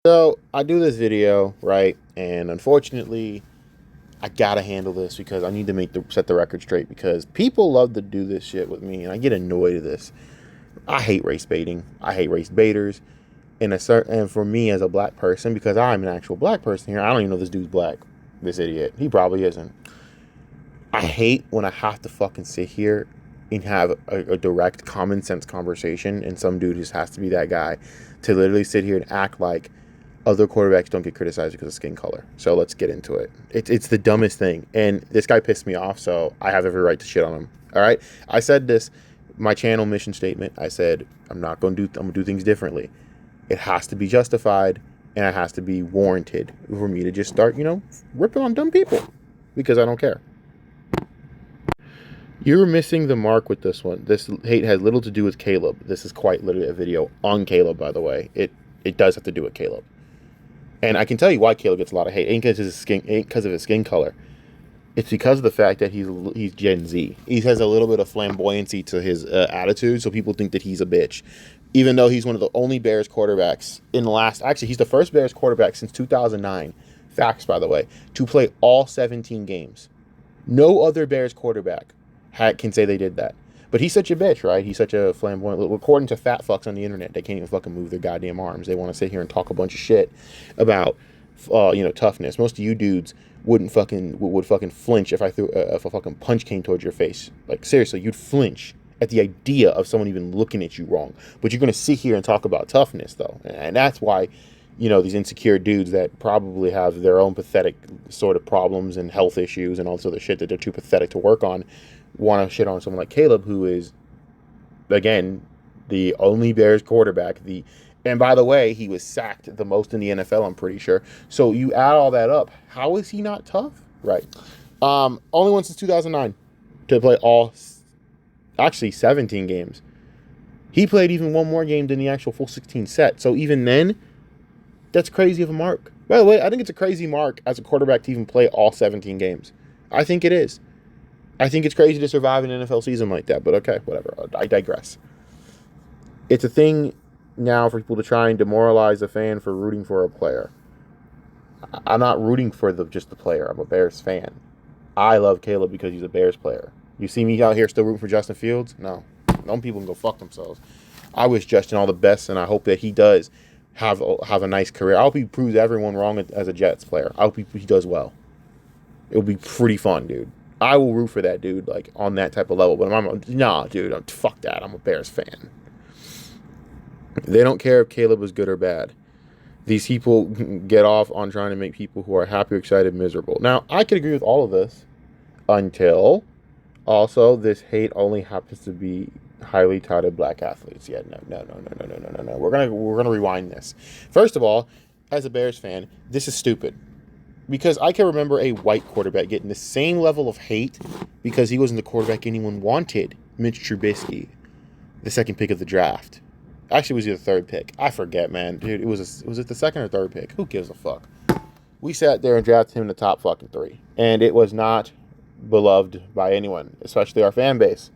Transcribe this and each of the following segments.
So I do this video, right? And unfortunately, I gotta handle this because I need to set the record straight because people love to do this shit with me, and I get annoyed at this. I hate race baiting. I hate race baiters. And for me as a black person, because I'm an actual black person here, I don't even know this dude's black. This idiot. He probably isn't. I hate when I have to fucking sit here and have a direct common sense conversation, and some dude just has to be that guy to literally sit here and act like other quarterbacks don't get criticized because of skin color. So let's get into it. It's the dumbest thing. And this guy pissed me off, so I have every right to shit on him. All right? I said this, my channel mission statement. I said, I'm going to do things differently. It has to be justified, and it has to be warranted for me to just start, ripping on dumb people because I don't care. You're missing the mark with this one. This hate has little to do with Caleb. This is quite literally a video on Caleb, by the way. It does have to do with Caleb. And I can tell you why Caleb gets a lot of hate. Ain't because of his skin color. It's because of the fact that he's Gen Z. He has a little bit of flamboyancy to his attitude, so people think that he's a bitch. Even though he's one of the only Bears quarterbacks actually, he's the first Bears quarterback since 2009. Facts, by the way, to play all 17 games. No other Bears quarterback can say they did that. But he's such a bitch, right? He's such a flamboyant. According to fat fucks on the internet, they can't even fucking move their goddamn arms. They want to sit here and talk a bunch of shit about, toughness. Most of you dudes would fucking flinch if a fucking punch came towards your face. Like seriously, you'd flinch at the idea of someone even looking at you wrong. But you're gonna sit here and talk about toughness, though, and that's why. These insecure dudes that probably have their own pathetic sort of problems and health issues and all this other shit that they're too pathetic to work on, want to shit on someone like Caleb, who is, again, the only Bears quarterback. And by the way, he was sacked the most in the NFL, I'm pretty sure. So you add all that up, how is he not tough? Right. Only one since 2009 to play actually 17 games. He played even one more game than the actual full 16 set. So even then, that's crazy of a mark. By the way, I think it's a crazy mark as a quarterback to even play all 17 games. I think it is. I think it's crazy to survive an NFL season like that, but okay, whatever. I digress. It's a thing now for people to try and demoralize a fan for rooting for a player. I'm not rooting for just the player. I'm a Bears fan. I love Caleb because he's a Bears player. You see me out here still rooting for Justin Fields? No. Some people can go fuck themselves. I wish Justin all the best, and I hope that he does have a nice career. I hope he proves everyone wrong as a Jets player. I hope he does well. It'll be pretty fun, dude. I will root for that dude, like, on that type of level. But nah, dude, fuck that. I'm a Bears fan. They don't care if Caleb is good or bad. These people get off on trying to make people who are happy, excited, miserable. Now, I could agree with all of this until also this hate only happens to be highly touted black athletes. Yeah, no. We're gonna rewind this. First of all, as a Bears fan, this is stupid. Because I can remember a white quarterback getting the same level of hate because he wasn't the quarterback anyone wanted. Mitch Trubisky, the second pick of the draft. Actually, it was the third pick. I forget, man. Dude, was it the second or third pick? Who gives a fuck? We sat there and drafted him in the top fucking 3. And it was not beloved by anyone, especially our fan base.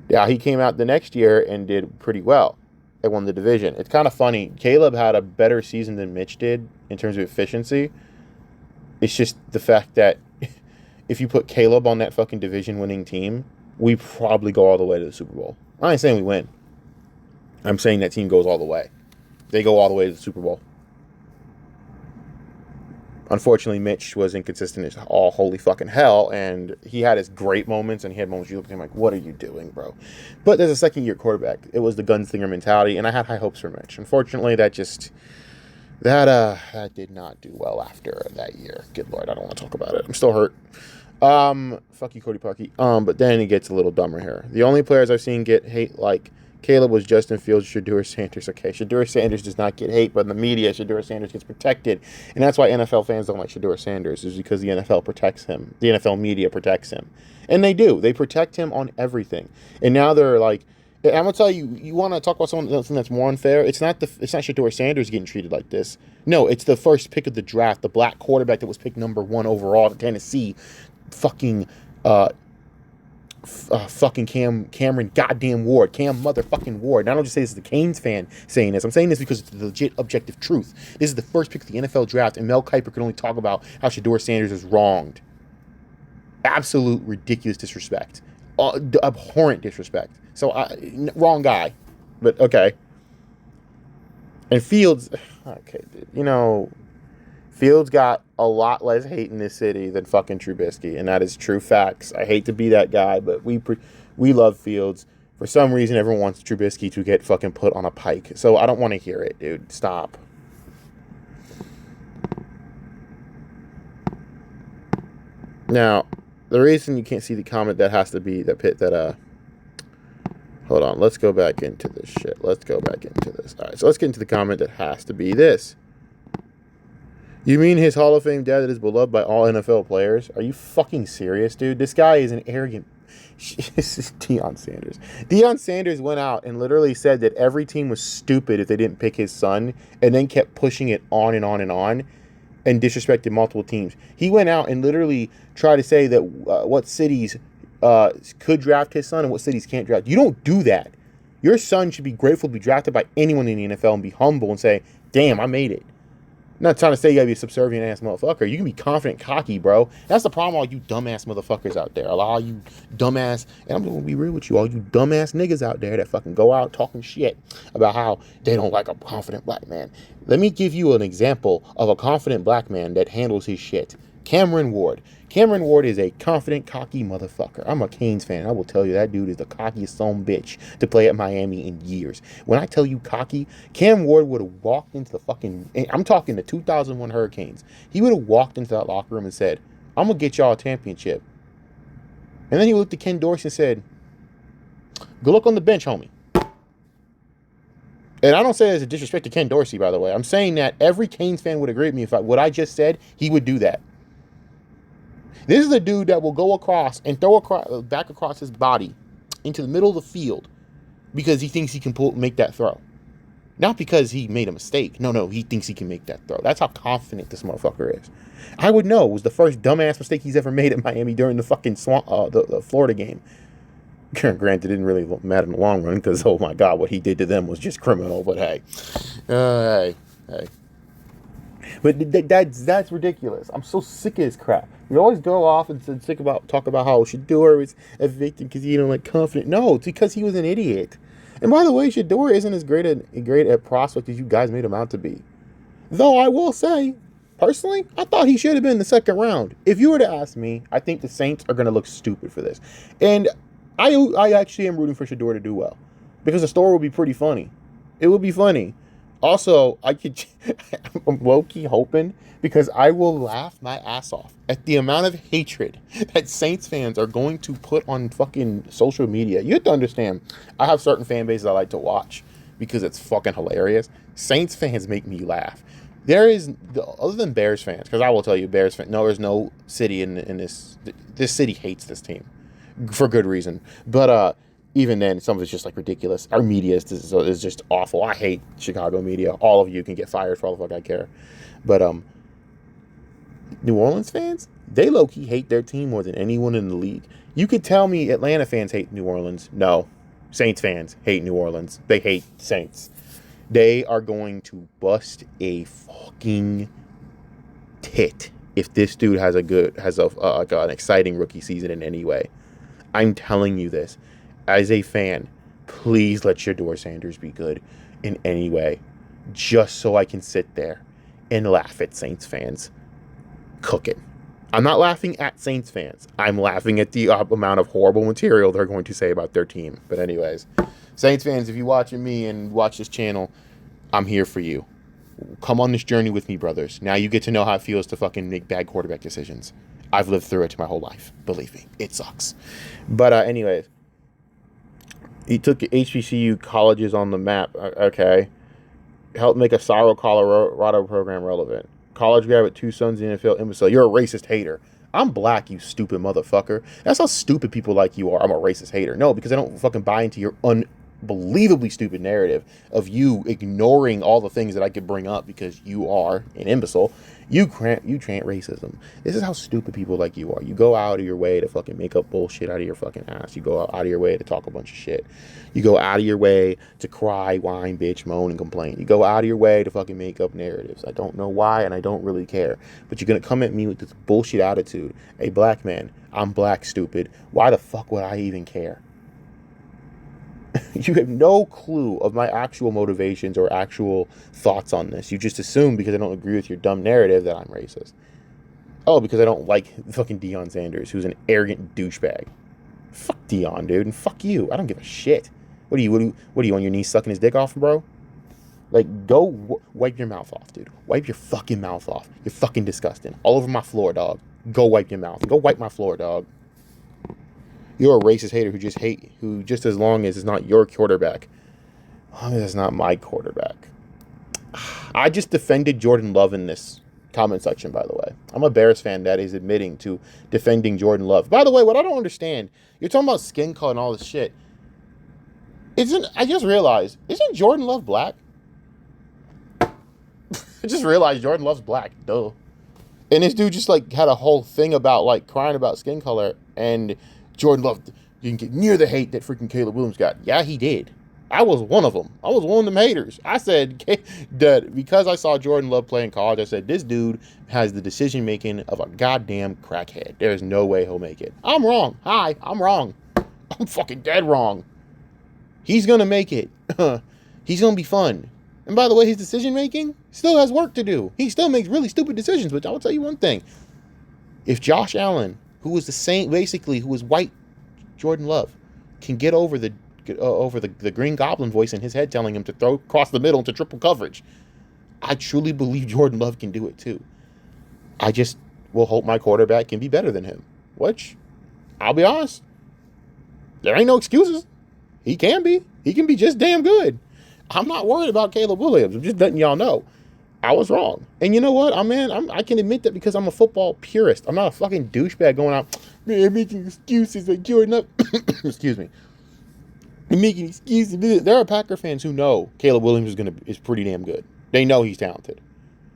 Yeah, he came out the next year and did pretty well. They won the division. It's kind of funny. Caleb had a better season than Mitch did in terms of efficiency. It's just the fact that if you put Caleb on that fucking division-winning team, we probably go all the way to the Super Bowl. I ain't saying we win. I'm saying that team goes all the way. They go all the way to the Super Bowl. Unfortunately, Mitch was inconsistent as all holy fucking hell, and he had his great moments, and he had moments you look at him like, what are you doing, bro? But there's a second-year quarterback. It was the gunslinger mentality, and I had high hopes for Mitch. Unfortunately, that did not do well after that year. Good Lord, I don't want to talk about it. I'm still hurt. Fuck you, Cody Pucky. But then it gets a little dumber here. The only players I've seen get hate like Caleb was Justin Fields, Shedeur Sanders. Okay, Shedeur Sanders does not get hate, but in the media, Shedeur Sanders gets protected. And that's why NFL fans don't like Shedeur Sanders, is because the NFL protects him. The NFL media protects him. And they do. They protect him on everything. And now they're like, I'm gonna tell you, you want to talk about something that's more unfair? It's not Shedeur Sanders getting treated like this. No, it's the first pick of the draft, the black quarterback that was picked number 1 overall in Tennessee, fucking fucking Cameron goddamn Ward, Cam motherfucking Ward. And I don't just say this as a Canes fan saying this. I'm saying this because it's the legit objective truth. This is the first pick of the NFL draft, and Mel Kiper can only talk about how Shedeur Sanders is wronged. Absolute ridiculous disrespect. Abhorrent disrespect. So, wrong guy. But, okay. And Fields, okay, you know, Fields got a lot less hate in this city than fucking Trubisky, and that is true facts. I hate to be that guy, but we love Fields. For some reason, everyone wants Trubisky to get fucking put on a pike. So I don't want to hear it, dude. Stop. Now, the reason you can't see the comment that has to be hold on, let's go back into this shit. Let's go back into this. All right, so let's get into the comment that has to be this. You mean his Hall of Fame dad that is beloved by all NFL players? Are you fucking serious, dude? This guy is an arrogant... This is Deion Sanders. Deion Sanders went out and literally said that every team was stupid if they didn't pick his son, and then kept pushing it on and on and on, and disrespected multiple teams. He went out and literally tried to say that what cities could draft his son and what cities can't draft. You don't do that. Your son should be grateful to be drafted by anyone in the NFL and be humble and say, damn, I made it. I'm not trying to say you gotta be a subservient ass motherfucker. You can be confident, cocky, bro. That's the problem, all you dumbass motherfuckers out there. A lot of you dumbass, and I'm gonna be real with you, all you dumbass niggas out there that fucking go out talking shit about how they don't like a confident black man. Let me give you an example of a confident black man that handles his shit. Cameron Ward. Cameron Ward is a confident, cocky motherfucker. I'm a Canes fan. I will tell you that dude is the cockiest son bitch to play at Miami in years. When I tell you cocky, Cam Ward would have walked into the fucking... I'm talking the 2001 Hurricanes. He would have walked into that locker room and said, I'm going to get y'all a championship. And then he looked at Ken Dorsey and said, good luck on the bench, homie. And I don't say that as a disrespect to Ken Dorsey, by the way. I'm saying that every Canes fan would agree with me if what I just said, he would do that. This is a dude that will go across and throw back across his body into the middle of the field because he thinks he can make that throw. Not because he made a mistake. No, he thinks he can make that throw. That's how confident this motherfucker is. I would know it was the first dumbass mistake he's ever made at Miami during the fucking the Florida game. Granted, it didn't really matter in the long run because, oh my God, what he did to them was just criminal. But hey. But that's ridiculous. I'm so sick of this crap. We always go off and talk about how Shedeur is a victim because he don't like confident. No, it's because he was an idiot. And by the way, Shedeur isn't as great at prospect as you guys made him out to be. Though I will say, personally, I thought he should have been in the second round. If you were to ask me, I think the Saints are going to look stupid for this. And I actually am rooting for Shedeur to do well because the story will be pretty funny. It will be funny. Also, I'm low-key hoping because I will laugh my ass off at the amount of hatred that Saints fans are going to put on fucking social media. You have to understand, I have certain fan bases I like to watch because it's fucking hilarious. Saints fans make me laugh. There is, other than Bears fans, because I will tell you, Bears fans, no, there's no city in this city hates this team for good reason. But, even then, some of it's just like ridiculous. Our media is just awful. I hate Chicago media. All of you can get fired for all the fuck I care. But New Orleans fans, they low-key hate their team more than anyone in the league. You could tell me Atlanta fans hate New Orleans. No. Saints fans hate New Orleans. They hate Saints. They are going to bust a fucking tit if this dude has an exciting rookie season in any way. I'm telling you this. As a fan, please let Shedeur Sanders be good in any way, just so I can sit there and laugh at Saints fans cooking. I'm not laughing at Saints fans. I'm laughing at the amount of horrible material they're going to say about their team. But anyways, Saints fans, if you're watching me and watch this channel, I'm here for you. Come on this journey with me, brothers. Now you get to know how it feels to fucking make bad quarterback decisions. I've lived through it my whole life. Believe me, it sucks. But anyways. He took HBCU colleges on the map. Okay. Helped make a Sorrow, Colorado program relevant. College grad with 2 sons in the NFL imbecile. You're a racist hater. I'm black, you stupid motherfucker. That's how stupid people like you are. I'm a racist hater. No, because I don't fucking buy into your unbelievably stupid narrative of you ignoring all the things that I could bring up because you are an imbecile. You chant racism. This is how stupid people like you are. You go out of your way to fucking make up bullshit out of your fucking ass. You go out of your way to talk a bunch of shit. You go out of your way to cry, whine, bitch, moan, and complain. You go out of your way to fucking make up narratives. I don't know why, and I don't really care. But you're gonna come at me with this bullshit attitude. Hey, black man, I'm black, stupid. Why the fuck would I even care? You have no clue of my actual motivations or actual thoughts on this. You just assume because I don't agree with your dumb narrative that I'm racist. Oh, because I don't like fucking Deion Sanders, who's an arrogant douchebag. Fuck Deion, dude, and fuck you. I don't give a shit. What are you on your knees sucking his dick off, bro? Like, go wipe your mouth off, dude. Wipe your fucking mouth off. You're fucking disgusting. All over my floor, dog. Go wipe your mouth. Go wipe my floor, dog. You're a racist hater who just as long as it's not your quarterback, as long as it's not my quarterback. I just defended Jordan Love in this comment section, by the way. I'm a Bears fan that is admitting to defending Jordan Love. By the way, what I don't understand, you're talking about skin color and all this shit. I just realized, isn't Jordan Love black? I just realized Jordan Love's black. Duh. And this dude just like had a whole thing about like crying about skin color, and Jordan Love didn't get near the hate that freaking Caleb Williams got. Yeah, he did. I was one of them. I was one of them haters. I said that because I saw Jordan Love play in college, I said, this dude has the decision making of a goddamn crackhead. There's no way he'll make it. I'm wrong. Hi, I'm wrong. I'm fucking dead wrong. He's going to make it. He's going to be fun. And by the way, his decision making still has work to do. He still makes really stupid decisions, but I will tell you one thing. If Josh Allen, who was the same, basically, who was white Jordan Love, can get over the Green Goblin voice in his head telling him to throw across the middle into triple coverage, I truly believe Jordan Love can do it too. I just will hope my quarterback can be better than him, which, I'll be honest, there ain't no excuses. He can be. He can be just damn good. I'm not worried about Caleb Williams. I'm just letting y'all know I was wrong. And you know what? I can admit that because I'm a football purist. I'm not a fucking douchebag going out, man, making excuses like Jordan Love. Excuse me. Making excuses. There are Packer fans who know Caleb Williams is pretty damn good. They know he's talented.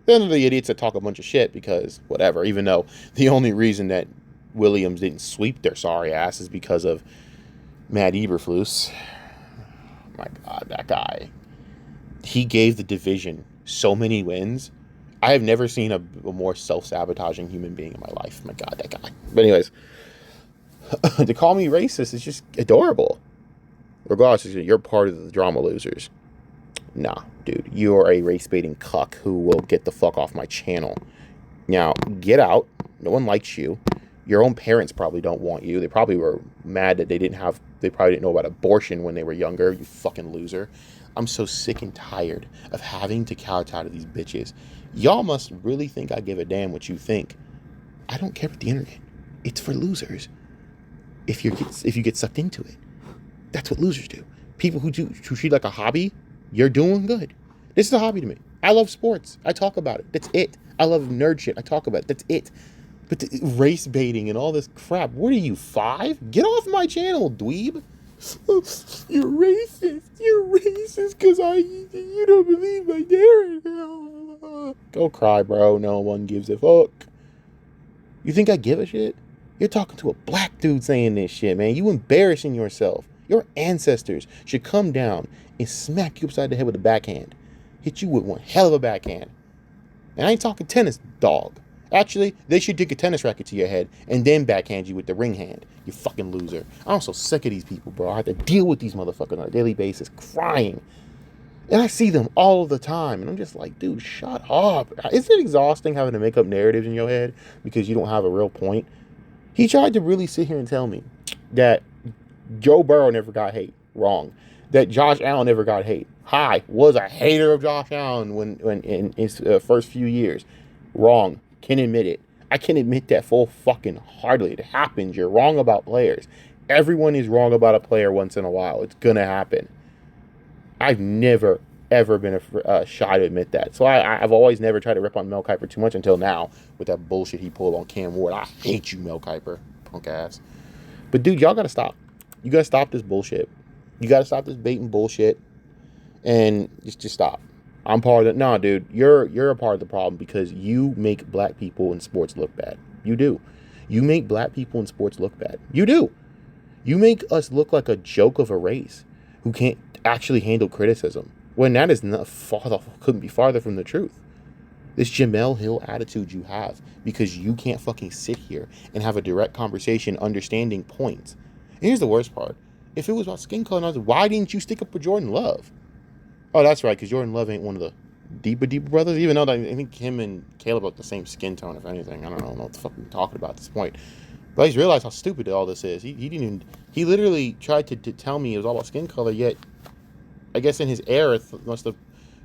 Then the idiots that talk a bunch of shit because whatever, even though the only reason that Williams didn't sweep their sorry ass is because of Matt Eberflus. My God, that guy. He gave the division so many wins. I have never seen a more self-sabotaging human being in my life. My God, that guy. But anyways, to call me racist is just adorable. Regardless, you're part of the drama losers. Nah, dude, you're a race-baiting cuck who will get the fuck off my channel. Now, get out. No one likes you. Your own parents probably don't want you. They probably were mad that they probably didn't know about abortion when they were younger, you fucking loser. I'm so sick and tired of having to kowtow to these bitches. Y'all must really think I give a damn what you think. I don't care about the internet. It's for losers. If you get sucked into it. That's what losers do. People who treat like a hobby, you're doing good. This is a hobby to me. I love sports. I talk about it. That's it. I love nerd shit. I talk about it. That's it. But the race baiting and all this crap. What are you, 5? Get off my channel, dweeb. You're racist. You're racist because you don't believe my narrative. Go cry, bro. No one gives a fuck. You think I give a shit? You're talking to a black dude saying this shit, man. You embarrassing yourself. Your ancestors should come down and smack you upside the head with a backhand. Hit you with one hell of a backhand. And I ain't talking tennis, dog. Actually, they should dig a tennis racket to your head and then backhand you with the ring hand. You fucking loser. I'm so sick of these people, bro. I have to deal with these motherfuckers on a daily basis crying. And I see them all the time. And I'm just like, dude, shut up. Isn't it exhausting having to make up narratives in your head because you don't have a real point? He tried to really sit here and tell me that Joe Burrow never got hate. Wrong. That Josh Allen never got hate. Was a hater of Josh Allen when in his first few years. Wrong. Can admit it. I can admit that full fucking heartedly. It happens. You're wrong about players. Everyone is wrong about a player once in a while. It's gonna happen. I've never ever been shy to admit that. So I've always never tried to rip on Mel Kiper too much until now with that bullshit he pulled on Cam Ward. I hate you, Mel Kiper, punk ass. But dude, y'all gotta stop. You gotta stop this bullshit. You got to stop this baiting bullshit and just stop. I'm part of it. No, dude, you're a part of the problem because you make black people in sports look bad. You do. You make black people in sports look bad. You do. You make us look like a joke of a race who can't actually handle criticism. When that is not couldn't be farther from the truth. This Jemele Hill attitude you have because you can't fucking sit here and have a direct conversation understanding points. And here's the worst part. If it was about skin color, why didn't you stick up for Jordan Love? Oh, that's right, because Jordan Love ain't one of the deeper brothers, even though I think him and Caleb have the same skin tone, if anything. I don't know what the fuck we're talking about at this point. But he's realized how stupid all this is. He didn't even, he literally tried to tell me it was all about skin color, yet I guess in his error must have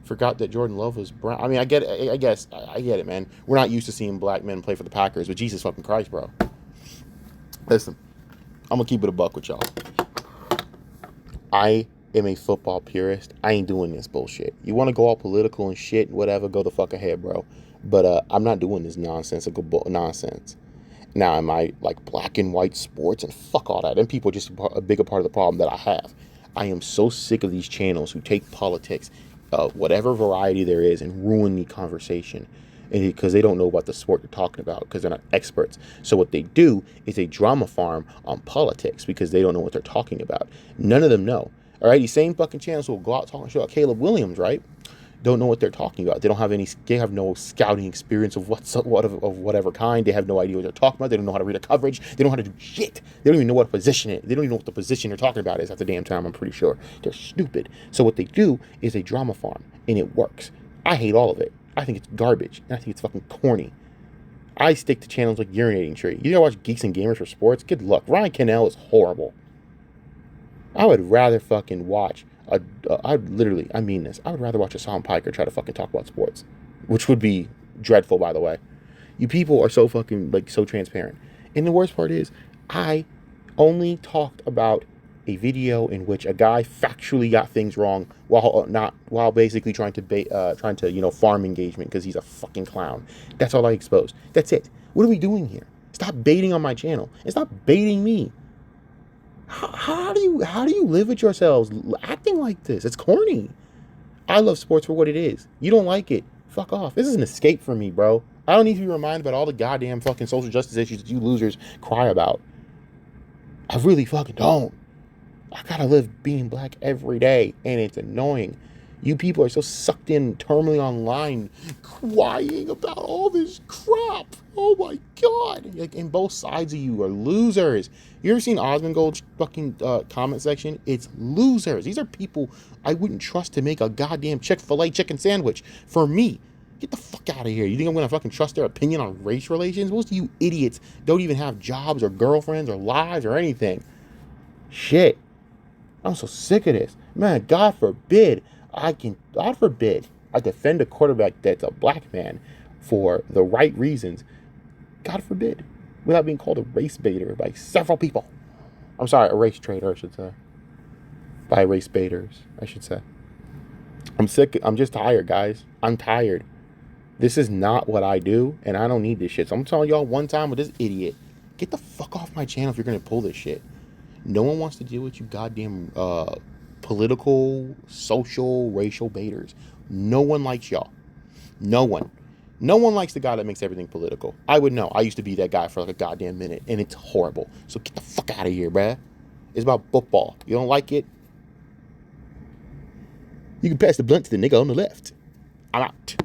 forgot that Jordan Love was brown. I mean, I get it. I guess I get it, man. We're not used to seeing black men play for the Packers, but Jesus fucking Christ, bro. Listen, I'm gonna keep it a buck with y'all. I am a football purist. I ain't doing this bullshit. You want to go all political and shit, whatever, go the fuck ahead, bro. But I'm not doing this nonsensical nonsense. Now, am I like black and white sports and fuck all that? And people are just a bigger part of the problem that I have. I am so sick of these channels who take politics, whatever variety there is, and ruin the conversation. Because they don't know what the sport they're talking about, because they're not experts. So what they do is they drama farm on politics because they don't know what they're talking about. None of them know. All right, these same fucking channels will go out talking shit about Caleb Williams, right? Don't know what they're talking about. They don't have any. They have no scouting experience of whatever kind. They have no idea what they're talking about. They don't know how to read a coverage. They don't know how to do shit. They don't even know what position it. They don't even know what the position they're talking about is at the damn time. I'm pretty sure they're stupid. So what they do is they drama farm, and it works. I hate all of it. I think it's garbage, and I think it's fucking corny. I stick to channels like Urinating Tree. You gotta watch Geeks and Gamers for sports? Good luck. Ryan Cannell is horrible. I would rather fucking watch I mean this. I would rather watch a Sam Piker try to fucking talk about sports, which would be dreadful, by the way. You people are so fucking, like, so transparent. And the worst part is, I only talked about a video in which a guy factually got things wrong while basically trying to farm engagement because he's a fucking clown. That's all I exposed. That's it. What are we doing here? Stop baiting on my channel and stop baiting me. How do you live with yourselves acting like this? It's corny. I love sports for what it is. You don't like it, fuck off. This is an escape for me, bro. I don't need to be reminded about all the goddamn fucking social justice issues that you losers cry about. I really fucking don't. I gotta live being black every day, and it's annoying. You people are so sucked in terminally online, crying about all this crap. Oh my god! Like, and both sides of you are losers. You ever seen Osmongold's fucking comment section? It's losers. These are people I wouldn't trust to make a goddamn Chick-fil-A chicken sandwich for me. Get the fuck out of here. You think I'm gonna fucking trust their opinion on race relations? Most of you idiots don't even have jobs or girlfriends or lives or anything. Shit. I'm so sick of this. Man, God forbid I defend a quarterback that's a black man for the right reasons. God forbid. Without being called a race baiter by several people. I'm sorry, a race traitor, I should say. By race baiters, I should say. I'm sick. I'm just tired, guys. I'm tired. This is not what I do, and I don't need this shit. So I'm telling y'all one time with this idiot, get the fuck off my channel if you're going to pull this shit. No one wants to deal with you goddamn political, social, racial baiters. No one likes y'all. No one. No one likes the guy that makes everything political. I would know. I used to be that guy for like a goddamn minute, and it's horrible. So get the fuck out of here, bruh. It's about football. You don't like it? You can pass the blunt to the nigga on the left. I'm out.